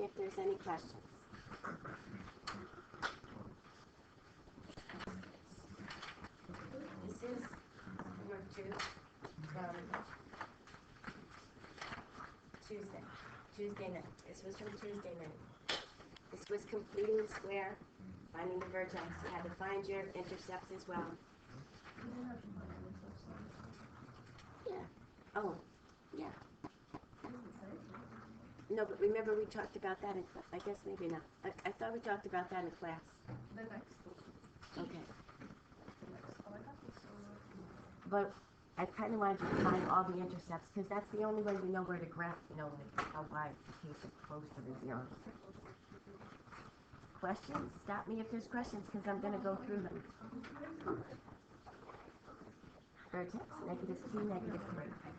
me if there's any questions. This is homework 2 from Tuesday night. This was from Tuesday night. This was completing the square, finding the vertex. You had to find your intercepts as well. Yeah. Oh, yeah. No, but remember we talked about that in class. I guess maybe not. I thought we talked about that in class. The next. Okay. But I kind of wanted you to find all the intercepts because that's the only way you know where to graph, like how wide the case is close to the zero. Questions? Stop me if there's questions because I'm going to go through them. Vertex, -2, -3.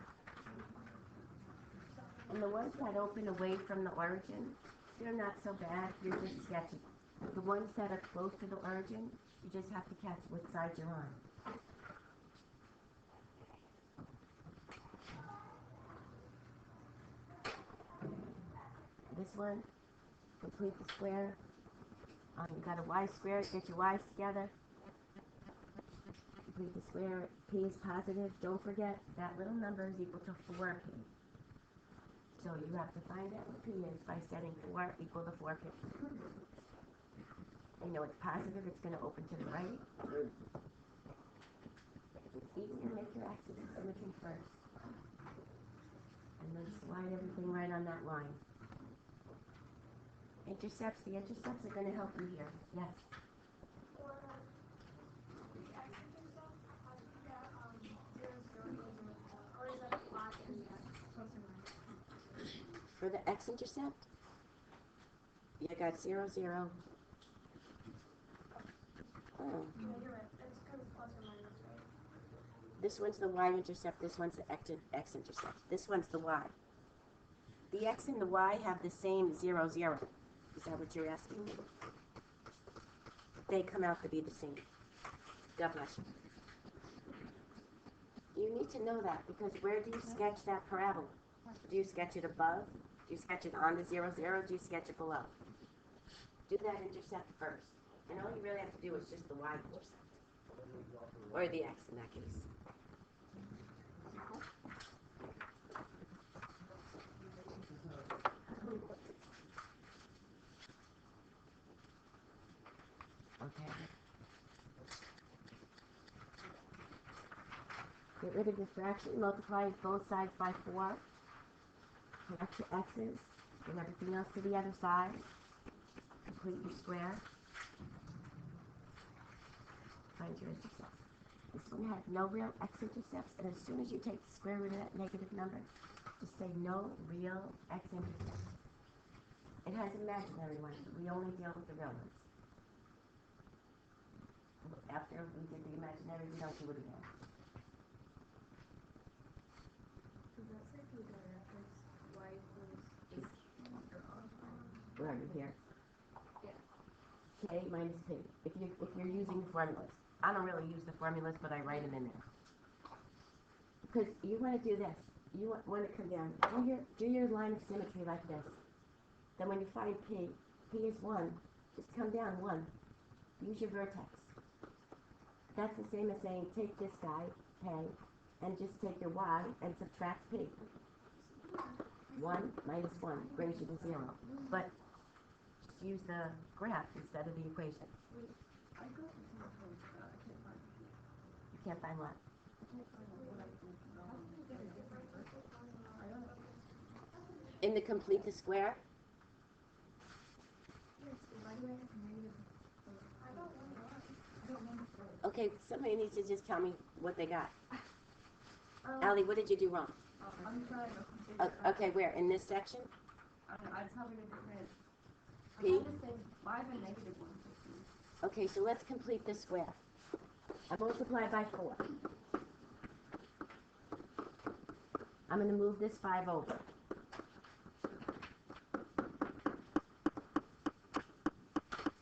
And the ones that open away from the origin, they're not so bad. You're just sketching. The ones that are close to the origin, you just have to catch which side you're on. This one, complete the square. You got a y squared, get your y's together. Complete the square. P is positive. Don't forget that little number is equal to 4p. So you have to find out what p is by setting 4 equal to 4p. You know it's positive, it's going to open to the right. It's easy to make your axis of symmetry first. And then slide everything right on that line. Intercepts, the intercepts are going to help you here. Yes? For the x-intercept, you got 0, 0. Oh. Yeah, you're right. It's because it's plus or minus, right? This one's the y-intercept, this one's the x-intercept. This one's the y. The x and the y have the same 0, 0. Is that what you're asking? They come out to be the same. God bless you. You need to know that because where do you sketch that parabola? Do you sketch it above? Do you sketch it on the 0, 0? Do you sketch it below? Do that intercept first. And all you really have to do is just the y-intercept. Or the x in that case. Okay. Get rid of this fraction, multiply both sides by 4. Correct your x's, bring everything else to the other side. Complete your square. Find your intercepts. This one has no real x-intercepts, and as soon as you take the square root of that negative number, just say no real x-intercepts. It has imaginary ones, but we only deal with the real ones. After we did the imaginary, we don't do it again. Where are you here? K minus P. If you're using the formulas. I don't really use the formulas, but I write them in there. Because you want to do this. You want to come down. Do your line of symmetry like this. Then when you find P is 1. Just come down 1. Use your vertex. That's the same as saying take this guy, K, and just take your Y and subtract P. 1 minus 1 brings you to 0. But just use the graph instead of the equation. You can't find what? In the complete the square? Okay, somebody needs to just tell me what they got. Allie, what did you do wrong? I'm trying to Okay, where? In this section? I just have a different P? I'm going to say 5 and -1. Okay, so let's complete the square. I multiply by 4. I'm going to move this 5 over.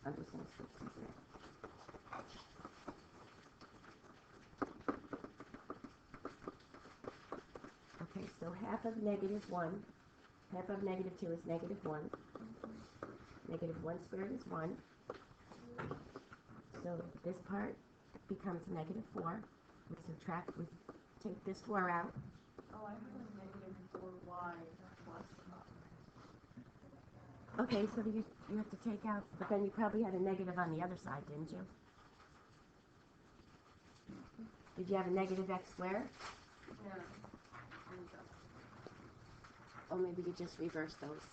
I'm just going to switch this here. Okay, so half of -1, half of -2 is -1. Negative 1 squared is 1. So this part becomes negative 4. We subtract, we take this 4 out. Oh, I have a negative 4y plus. Okay, so you have to take out, but then you probably had a negative on the other side, didn't you? Did you have a negative x squared? No. Or maybe you just reverse those.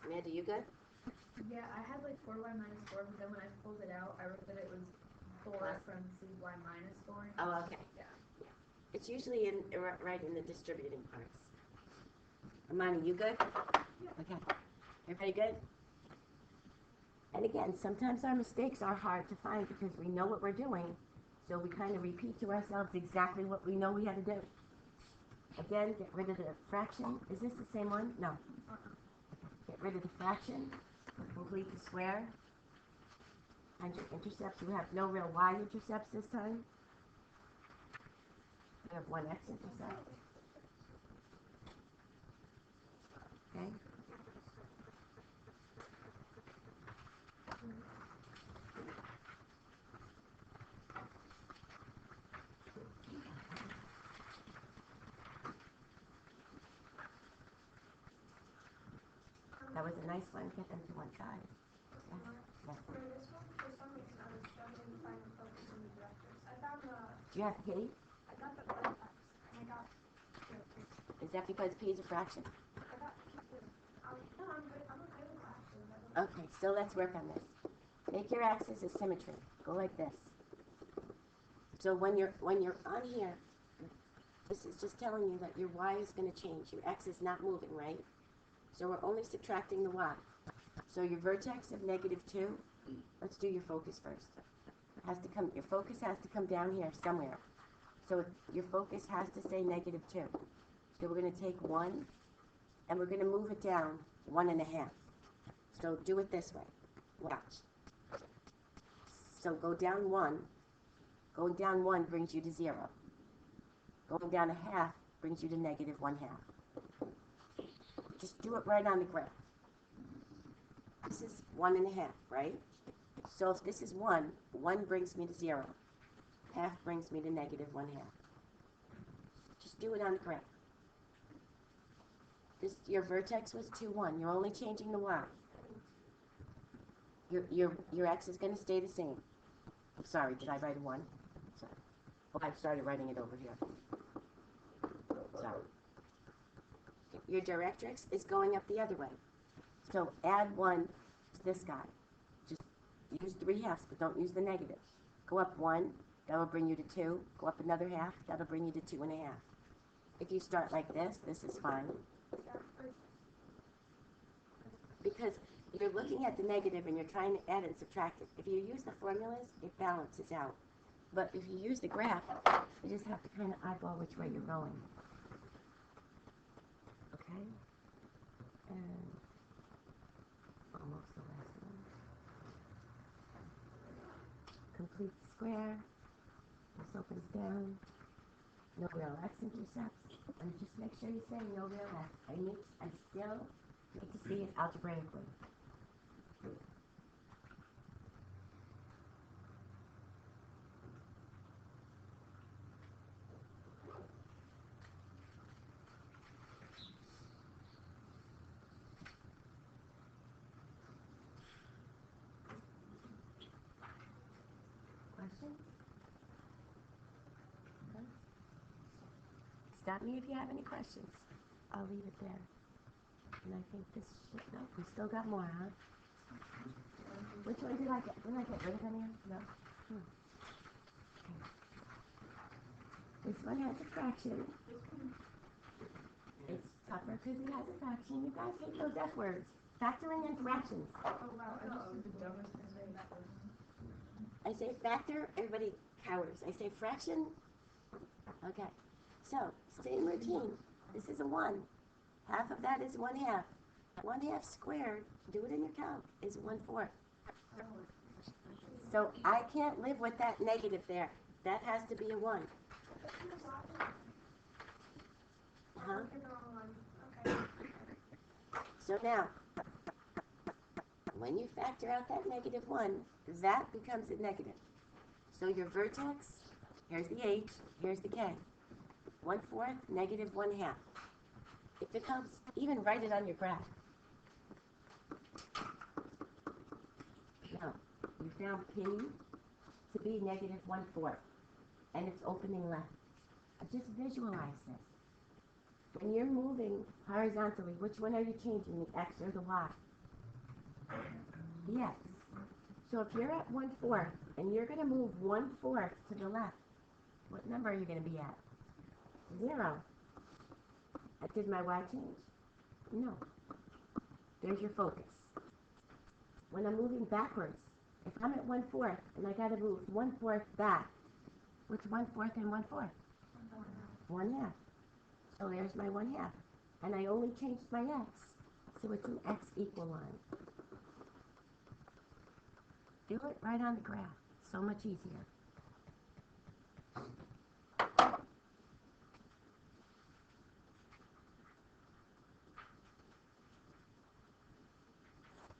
Amanda, you good? Yeah, I had like 4y minus 4, but then when I pulled it out, I wrote that it was 4 parentheses y minus 4. Oh, okay. Yeah. It's usually right in the distributing parts. Amanda, you good? Yeah. Okay. Everybody good? And again, sometimes our mistakes are hard to find because we know what we're doing, so we kind of repeat to ourselves exactly what we know we had to do. Again, get rid of the fraction. Is this the same one? No. Get rid of the fraction. Complete the square. And your intercepts, you have no real y-intercepts this time. You have one x-intercept. Okay. That was a nice one. Get them to one side. Yes. Yes. For this one, for some reason, I was struggling to find the focus in the directors. I found the, Do you have P? I got the vertex, and I got, Is that because P is a fraction? I got P2. No, I'm good. I'm okay with that, actually. Okay, so let's work on this. Make your axis a symmetry. Go like this. So when you're on here, this is just telling you that your y is going to change. Your x is not moving, right? So we're only subtracting the y. So your vertex of negative 2, let's do your focus first. Your focus has to come down here somewhere. So your focus has to say negative 2. So we're going to take 1, and we're going to move it down 1.5. So do it this way. Watch. So go down 1. Going down 1 brings you to 0. Going down 1/2 brings you to negative 1/2. Just do it right on the graph. This is 1.5, right? So if this is 1, 1 brings me to 0. 1/2 brings me to negative 1/2. Just do it on the graph. Your vertex was 2, 1. You're only changing the y. Your x is going to stay the same. I'm sorry, did I write a 1? Sorry. Oh, I started writing it over here. Sorry. Your directrix is going up the other way. So add 1 to this guy. Just use 3/2, but don't use the negative. Go up 1, that'll bring you to 2. Go up another 1/2, that'll bring you to 2.5. If you start like this is fine. Because you're looking at the negative and you're trying to add and subtract it. If you use the formulas, it balances out. But if you use the graph, you just have to kind of eyeball which way you're going. Okay? And almost the last one. Complete the square. This opens down. No real x-intercepts. And just make sure you say no real x. I still need to see it algebraically. Questions? Okay. Stop me if you have any questions. I'll leave it there. And I think this should, no, we still got more, huh? Which one did I get? Did I get rid of any? No? Okay. This one has a fraction. It's tougher because it has a fraction. You guys hate those F words. Factoring and fractions. Oh, wow. I just the dumbest thing ever. I say factor, everybody cowers. I say fraction. Okay. So, same routine. This is a 1. Half of that is 1/2. 1/2 squared, do it in your calc, is 1/4. So I can't live with that negative there. That has to be a 1. Uh-huh. Okay. So now, when you factor out that -1, that becomes a negative. So your vertex, here's the H, here's the K. 1/4, -1/2. If it helps, even write it on your graph. Now, you found P to be -1/4, and it's opening left. Just visualize this. When you're moving horizontally, which one are you changing, the X or the Y? The X. So if you're at 1/4 and you're going to move 1/4 to the left, what number are you going to be at? 0. Did my Y change? No. There's your focus. When I'm moving backwards, if I'm at 1/4 and I got to move 1/4 back, what's 1/4 and 1/4? 1/2. So there's my 1/2. And I only changed my X, so it's an X equal line. Do it right on the graph. So much easier.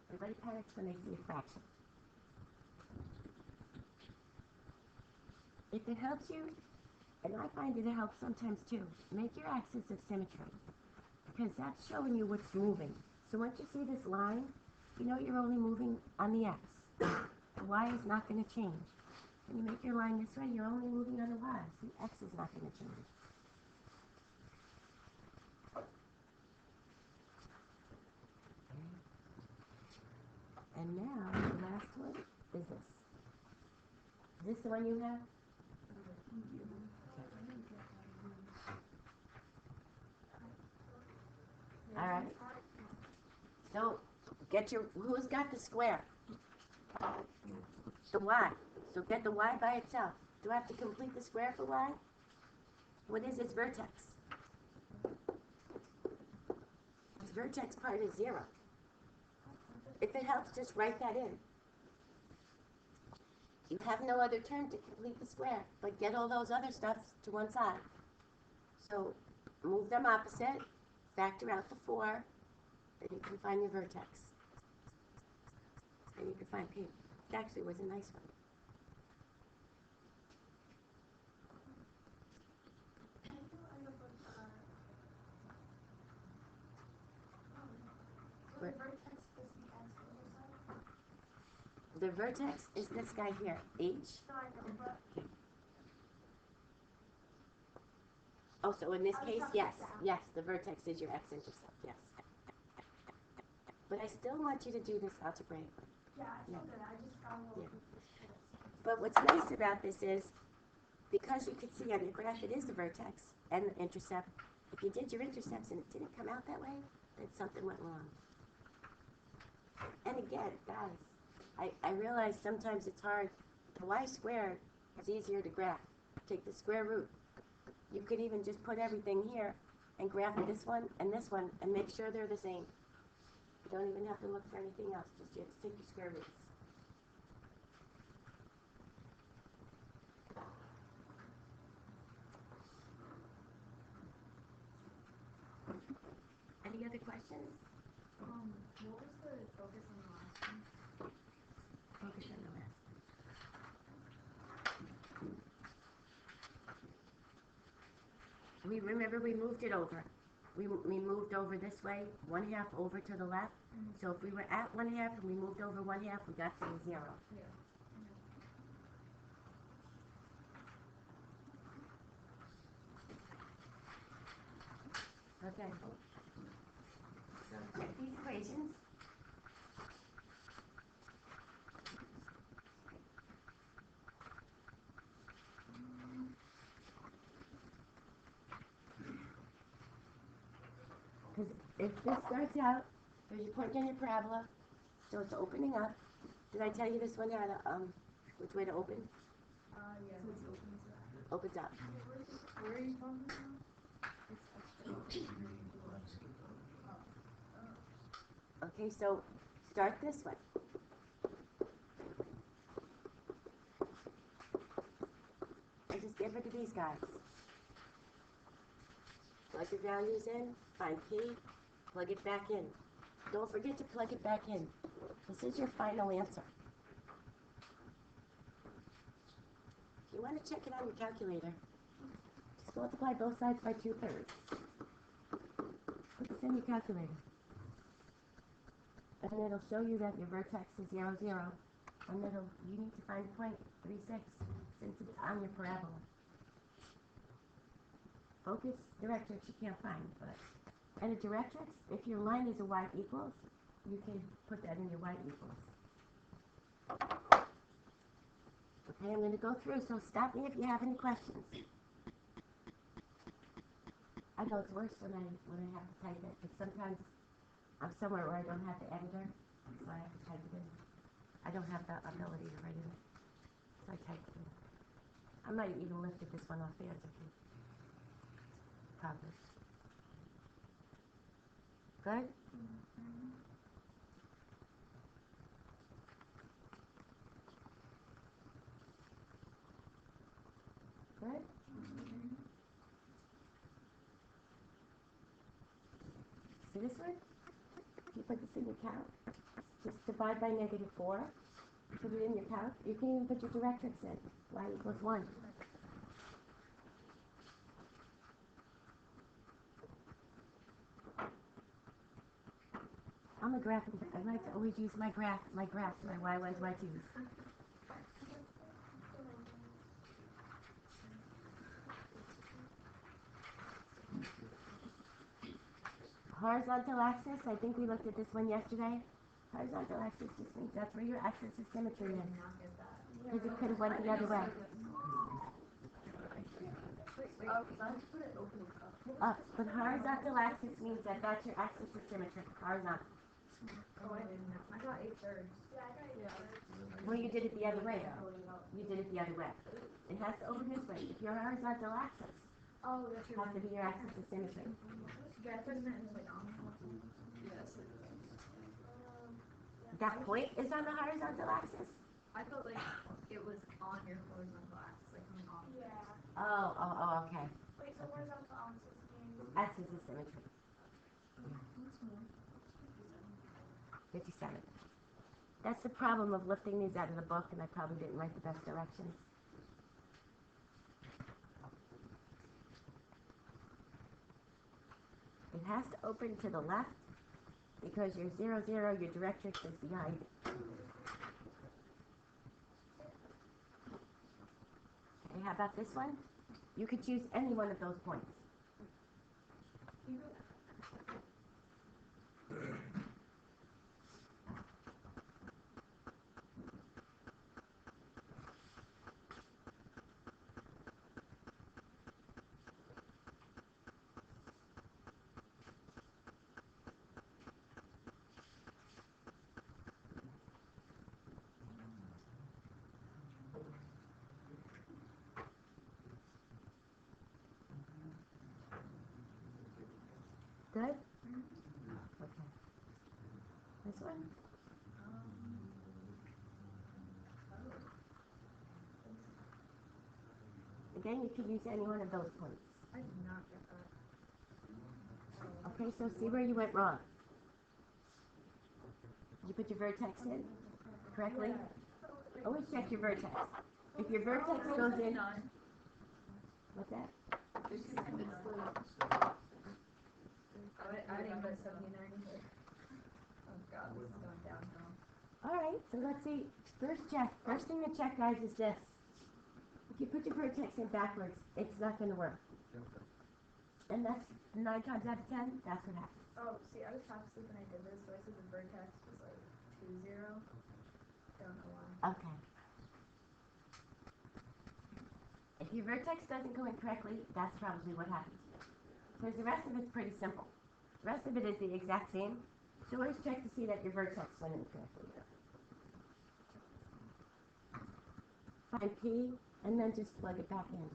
Everybody panics when they see a fraction. If it helps you, and I find it helps sometimes too, make your axis of symmetry, because that's showing you what's moving. So once you see this line, you know you're only moving on the X. The Y is not going to change. When you make your line this way, you're only moving on the Y. So the X is not going to change. And now, the last one is this. Is this the one you have? All right. So, who's got the square? The Y. So get the Y by itself. Do I have to complete the square for Y? What is its vertex? Its vertex part is 0. If it helps, just write that in. You have no other term to complete the square, but get all those other stuffs to one side. So move them opposite, factor out the 4, then you can find your vertex. And you can find P. It actually was a nice one. The vertex is this guy here, H. Oh, so in this case, yes, the vertex is your x-intercept, yes. But I still want you to do this algebraically. Yeah, I feel good. I just got a little But what's nice about this is, because you can see on your graph it is the vertex and the intercept, if you did your intercepts and it didn't come out that way, then something went wrong. And again, guys, I realize sometimes it's hard. The y squared is easier to graph. Take the square root. You could even just put everything here and graph this one and make sure they're the same. You don't even have to look for anything else. Just you have to take your square roots. Any other questions? What was the focus on the last one? Focus on the last. Remember we moved it over. We moved over this way, 1/2 over to the left. So if we were at 1/2 and we moved over 1/2, we got to 0. Yeah. Okay. So check these equations. Because if this starts out, there's your point on your parabola, so it's opening up. Did I tell you this one had which way to open? Yeah, it's open to that. Opens up. Where are you from now? Okay, so start this way. over to these guys. Plug your values in, find P, plug it back in. Don't forget to plug it back in. This is your final answer. If you want to check it on your calculator, just multiply both sides by 2/3. Put this in your calculator. And it'll show you that your vertex is 0, 0. And you need to find 0.36 since it's on your parabola. Focus directrix you can't find, but and a directrix, if your line is a y equals, you can put that in your y equals. Okay, I'm going to go through, so stop me if you have any questions. I know it's worse when I have to type it, but sometimes I'm somewhere where I don't have the editor, so I have to type it in. I don't have the ability to write it in, so I type it in. I might even lifted this one off the answer key. Probably. Good? Good? See this one? If you put this in your calc, just divide by -4. Put it in your calc. You can even put your directrix in. Y equals 1. I'm a graph. I like to always use my graphs, my Y1s, Y2s. Horizontal axis, I think we looked at this one yesterday. Horizontal axis just means that's where your axis of symmetry is. Because it could have went the other way. But horizontal axis means that that's your axis of symmetry. Horizontal. Oh, I didn't know. I got 8/3. Well, you did it the other way, though. You did it the other way. It has to open this way. If your horizontal axis Oh, that's your has to be your axis of symmetry. Yeah, I thought it meant like on. That point is on the horizontal axis? I thought like it was on your horizontal axis, like coming off. Yeah. Oh, okay. Wait, so horizontal axis means? Axis of symmetry. 57. That's the problem of lifting these out of the book, and I probably didn't write the best directions. It has to open to the left because your 0, 0, your directrix is behind it. Okay, how about this one? You could choose any one of those points. Good? Okay. This one? Again, you could use any one of those points. I did not get that. Okay, so see where you went wrong. Did you put your vertex in correctly? Always check your vertex. If your vertex goes in... What's that? I didn't put 79 either. Oh god, this is going downhill. Alright, so let's see. First thing to check, guys, is this. If you put your vertex in backwards, it's not going to work. And that's 9 times out of 10, that's what happens. Oh, see, I was half asleep when I did this, so I said the vertex was like 2, 0. Don't know why. Okay. If your vertex doesn't go in correctly, that's probably what happens. Because the rest of it's pretty simple. The rest of it is the exact same. So always check to see that your vertex went in correctly. Find P, and then just plug it back in.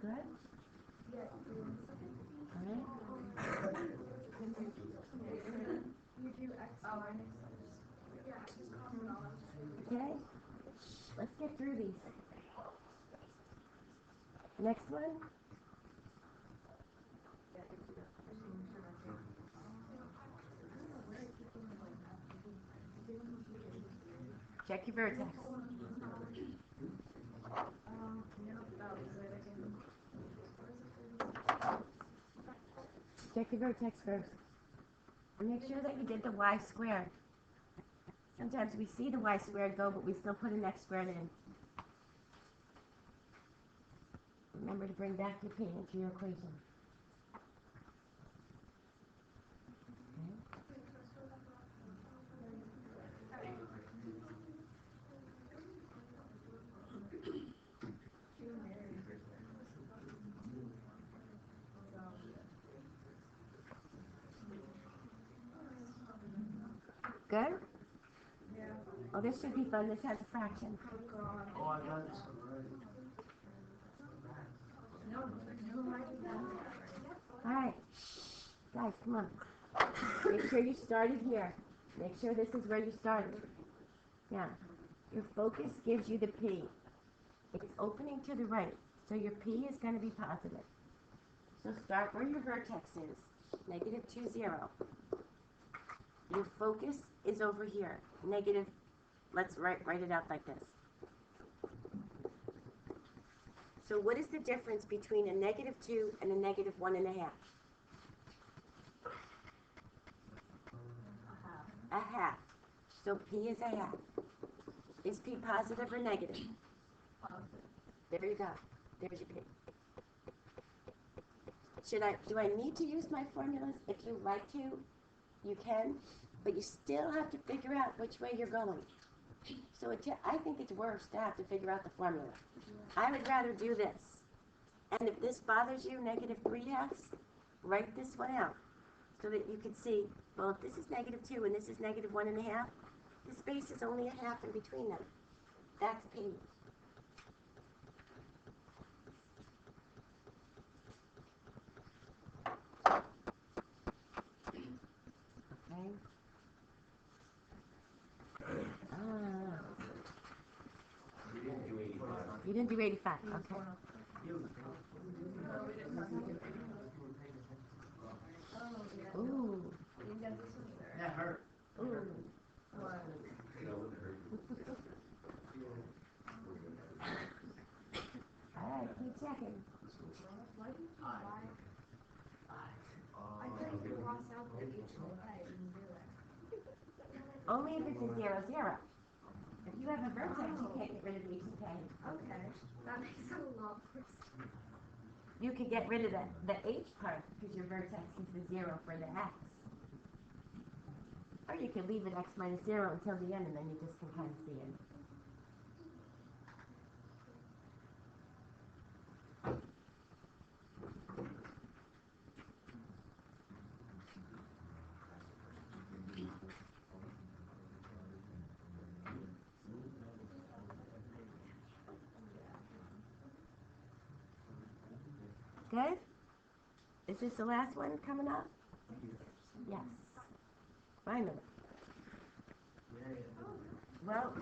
Good? Yeah, Alright. Okay? Let's get through these. Next one. Check your vertex. Check your vertex first. And make sure that you did the y squared. Sometimes we see the y squared go, but we still put an x squared in. Remember to bring back your p into your equation. Good? Yeah. Oh, this should be fun. This has a fraction. Oh god. Oh, I got this one No, I did that. All right. Guys, come on. Make sure you started here. Make sure this is where you started. Yeah. Your focus gives you the P. It's opening to the right, so your P is going to be positive. So start where your vertex is, negative 2, 0. Your focus is over here, negative, let's write it out like this. So what is the difference between a negative 2 and a negative 1.5? A half. So P is a half. Is P positive or negative? There you go. There's your P. Do I need to use my formulas? If you like to, you can, but you still have to figure out which way you're going. So I think it's worse to have to figure out the formula. I would rather do this. And if this bothers you, negative 3/2, write this one out so that you can see, well, if this is negative 2 and this is negative 1.5, the space is only a half in between them. That's P. Okay. You didn't do 85. Okay. Ooh. That hurt. Ooh. What? All right, keep checking. Why did you buy? I thought you cross out the H and the K and zero. Only if it's a 0, 0. If you have a vertex, you can't get rid of H and K. Okay, that makes a lot more sense. You can get rid of the H part because your vertex is the 0 for the X. Or you can leave it X minus 0 until the end and then you just can kind of see it. Good? Is this the last one coming up? Yes. Finally. Well,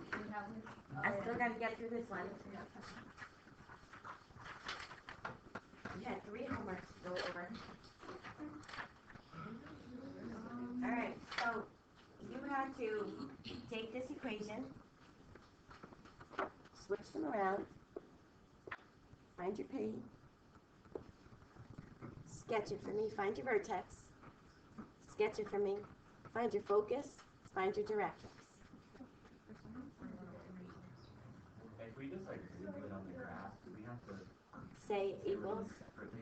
I still got to get through this one. You had 3 homeworks to go over. All right, so you had to take this equation, switch them around, find your P, sketch it for me, find your vertex, sketch it for me, find your focus, find your directrix. If we just like do it on the graph, do we have to Say equals. separately?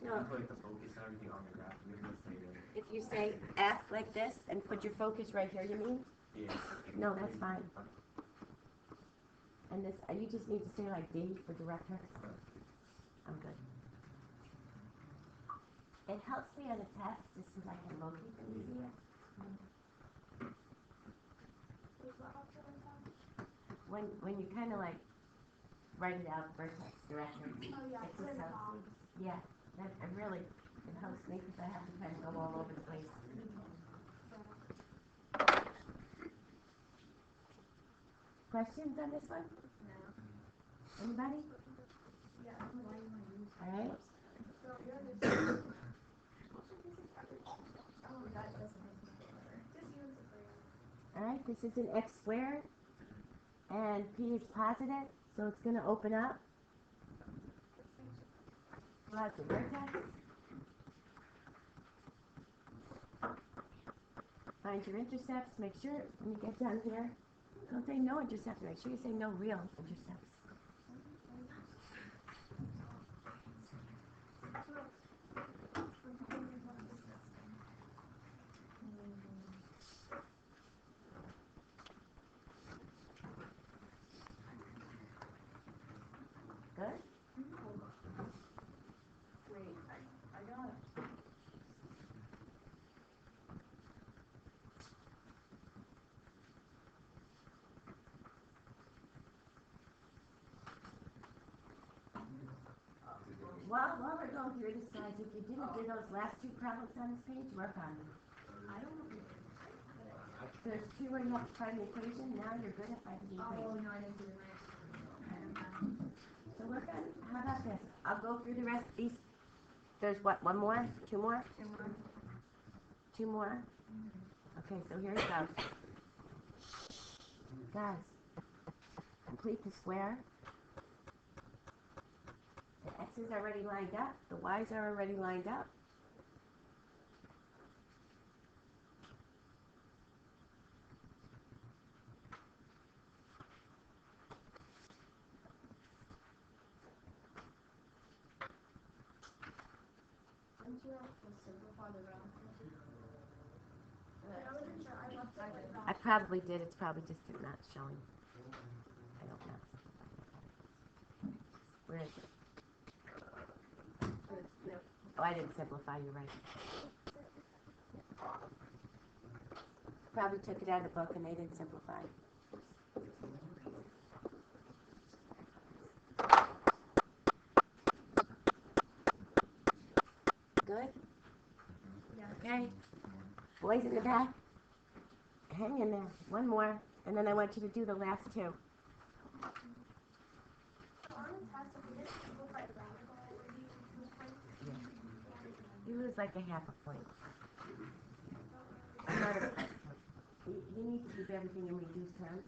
No, Like the focus and everything on the graph. We're gonna say that. if you say F like this and put your focus right here, you mean? Yeah. No, that's fine. And this, you just need to say like D for directrix. I'm good. It helps me on a test just because I can locate them easier. When you kind of like write it out, vertex, directrix, it just helps. Yeah, it really, it helps me because I have to kind of go all over the place. questions on this one? No. Anybody? Yeah, I don't know why you want to use All right. So you're just. Oh, that doesn't make me feel better. Just use it for you. All right. This is an x squared, and p is positive, so it's going to open up. Lots of vertex. Find your intercepts. Make sure when you get down here, don't say no intercepts. Make sure you say no real intercepts. Good? Wait, I got it. While we're going through this, guys, if you didn't do those last two problems on this page, work on them. I don't know. There's two where you have to find the equation. Now you're good at finding the Oh, equation. no, I didn't do the math. So work on, how about this? I'll go through the rest of these. There's what, one more? Two more? Two more? Okay, so here it goes. Guys, complete the square. The x's are already lined up. The y's are already lined up. Didn't you have to simplify the round? I wasn't sure. I left it. I probably did. It's probably just not showing. I don't know. Where is it? Oh, I didn't simplify. You're right. Probably took it out of the book and they didn't simplify. Good? Okay. Boys in the back, hang in there. One more, and then I want you to do the last two. You lose like a half a point. You need to keep everything in reduced terms.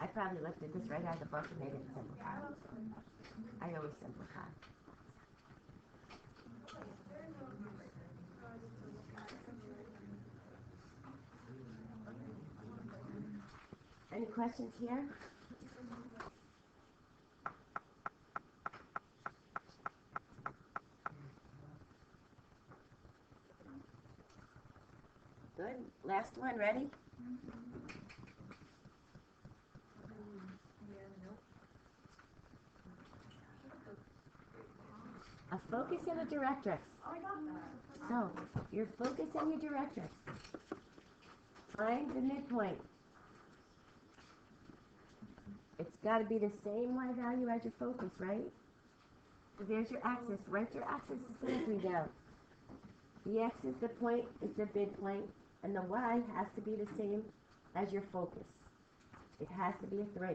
I probably lifted this right out of the book and they didn't simplify. I always simplify. Any questions here? Good. Last one, ready? A focus and a directrix. So, your focus and your directrix. Find the midpoint. It's got to be the same y value as your focus, right? So there's your axis. Write your axis symmetry down. The x is the point, is the midpoint, and the y has to be the same as your focus. It has to be a 3.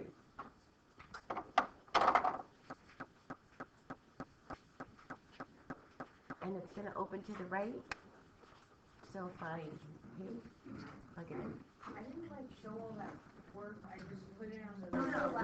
And it's going to open to the right. So find P, plug it in. I didn't show all that work. I just put it on the.